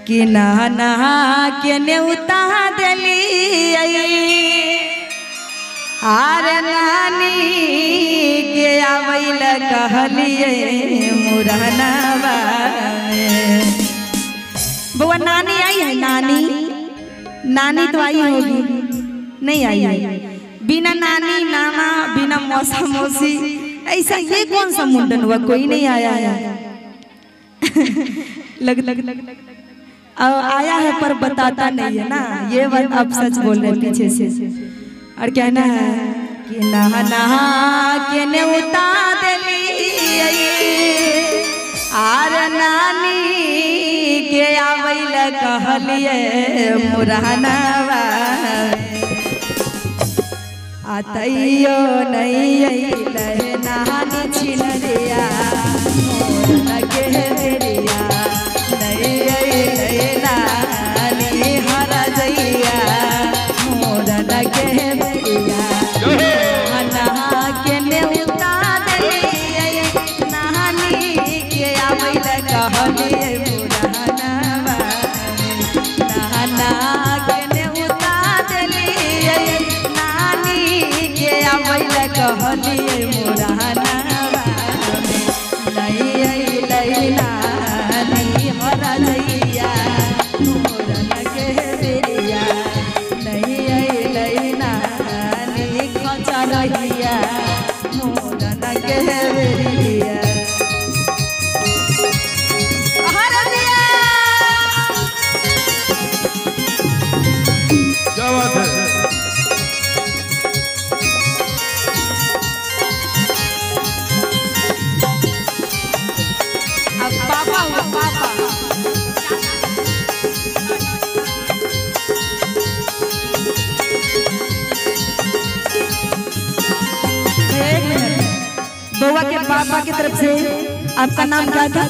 कि नहा के नेउता दिली आर नानी के आवैल कहलिए मुरहनवा बउआ नानी आई है। नानी नानी तो आई होगी, नहीं आई। बिना नानी नाना बिना मौसा मौसी ऐसा ये कौन सा मुंडन हुआ, कोई नहीं आया है। आया है पर बताता नहीं है ना, ये बात आप सच बोल रहे पीछे से। और कहना है कि नहा के नेउता दिली आर नानी के आवैल कहलिए मुरहनवा आतैयो नहीं अइले नानी छिनरिया मोर लगे बेरिया नहीं अइले नानी हरा जइया मोर लगे बेरिया नहा के नेउता दिली नानी के आवैल कहलिए मुरहनवा नहा के नेउता दिली नानी के आवैल कहलिए मुरहनवा नहीं अइले नानी हरा जइया मोर लगे बेरिया नहीं अइले नानी खचा रहिया मोर लगे बेरिया। क्या बात है। पापा हुआ पापा बउआ के पापा की तरफ से आपका नाम क्या था?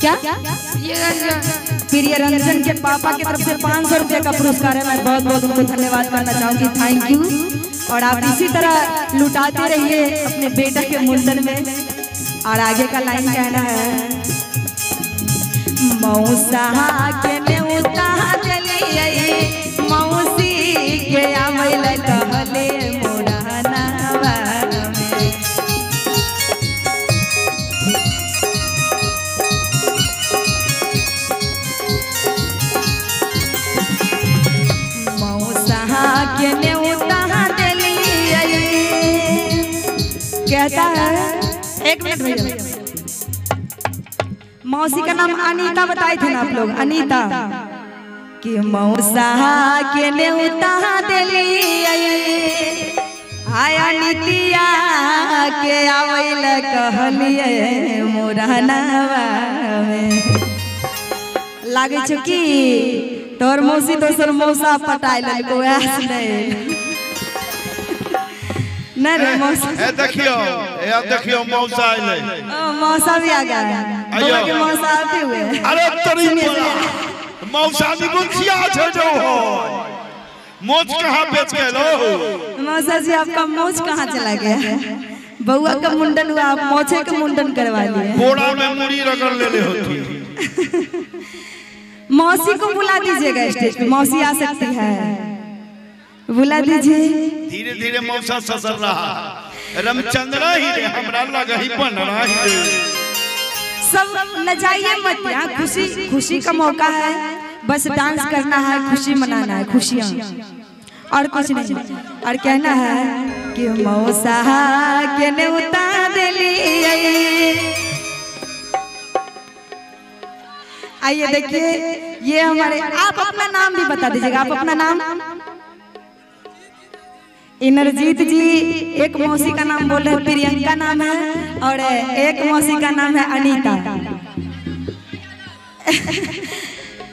क्या प्रिय रंजन के पापा की तरफ से 500 रुपये का पुरस्कार है। मैं बहुत बहुत उनको धन्यवाद करना चाहूंगी, थैंक यू। और आप इसी तरह लुटाते रहिए अपने बेटा के मुंडन में। और आगे का लाइन कहना है मौसा के नेउता दिली मौसी के आवैल कहले मुरहनवा मौसा के नेउता दिली कहता है। एक मिनट भैया, मौसी का नाम अनीता बताए थे ना आप लोग, अनीता कि मौसा के नेउता दिली आय अनीतिया के आवैल कहलिए मुरहनवा लागे छ कि तोर मौसी दोसर मौसा पटाई ललको नहीं रे मौसा। देखियो अब देखियो मौसा आइले। मौसा भी आ गया बउआ के मौसा आते हुए। अरे तोरी मौसा निगुचिया छे जो हो मोच कहां बेच के लो। मौसा जी आपका मोच कहां चला गया? बउआ का मुंडन हुआ, आप मोचे का मुंडन करवा लिए। बोड़ा में मुड़ी रगड़ लेले होती। मौसी को बुला दीजिएगा स्टेज पे, मौसी आ सकती है, बुला दीजिए। धीरे धीरे मौसा ससर रहा रामचंद्र ही रे हमरा लगा ही बन रहा है। सब लजाइए मत, यहाँ खुशी खुशी का मौका है, बस डांस करना है, खुशी मनाना है, खुशियाँ और कुछ नहीं। और कहना है कि मौसा के नेउता दिली। आइए देखिए ये हमारे, आप अपना नाम भी बता दीजिएगा, आप अपना नाम। इनरजीत जी, एक मौसी का नाम बोल रहे हैं प्रियंका नाम है, और एक मौसी का नाम है अनीता।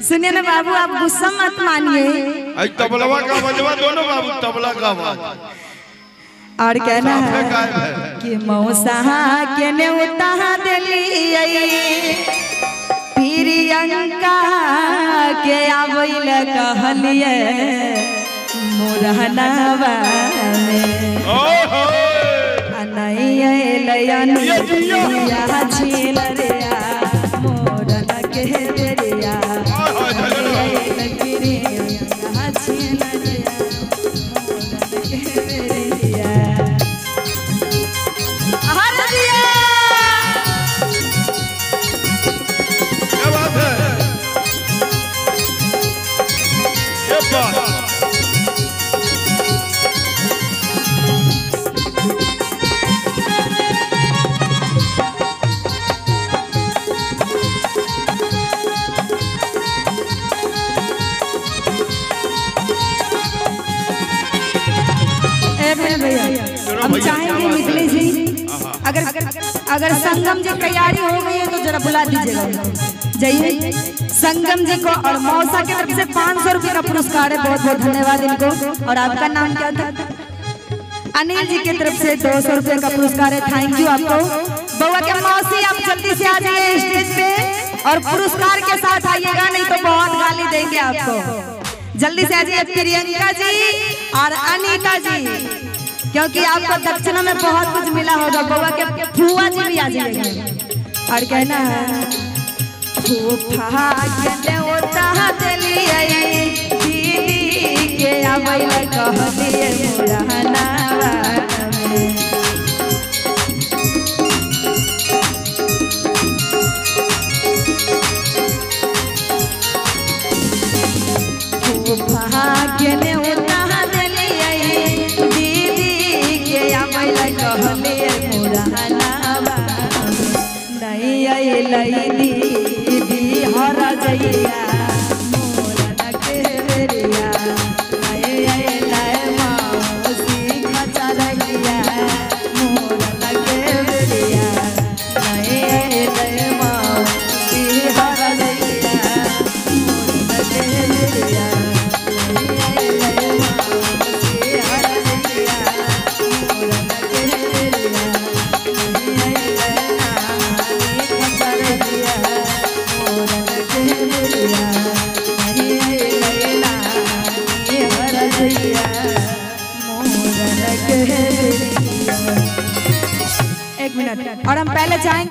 सुनिए ना बाबू, आप गुस्सा मत मानिए। तबलवा का बजवा दोनों बाबू, तबला का आवाज। और कहना है कि मौसा के नेउता दिली प्रियंका के आवैल कहलिए मुरहनवा में नहीं अइले अनिया छिनरिया मोर लगे बेरिया पर भैया हम चाहेंगे मिथिलेश जी अगर संगम जी तैयारी हो गई है तो जरा बुला दीजिएगा। जाइए संगम जी को और मौसा की तरफ से 500 रुपये का पुरस्कार है। बहुत बहुत धन्यवाद इनको। और आपका नाम क्या था? अनिल जी की तरफ से 200 रुपये का पुरस्कार है। थैंक यू आपको। बउआ के मौसी आप जल्दी से आ जाइए स्टेज पे और पुरस्कार के साथ आइएगा, नहीं तो बहुत गाली देंगे आपको। जल्दी से आ जाइए प्रियंका जी और अनीता जी, क्योंकि आपको दक्षिणा में बहुत कुछ मिला होगा। बउआ के फुआ जी भी आ जाइएगा। और कहना है फूफा के ओता देलिए दीदी के आबैल कहलिए मुरहनावा फूफा के ओता देलिए दीदी के आबैल कहलिए मुरहनावा नहीं आई दीदी हर जइया मोरन के बेरिया आए आए लाए मौसी खचा रहिया मोरन के बेरिया आए आए लाए मौसी हर जइया मोरन के बेरिया आए आए लाए मौसी हर जइया मोरन के बेरिया आए आए लाए खचा रहिया एक मिनट और हम पहले चाहेंगे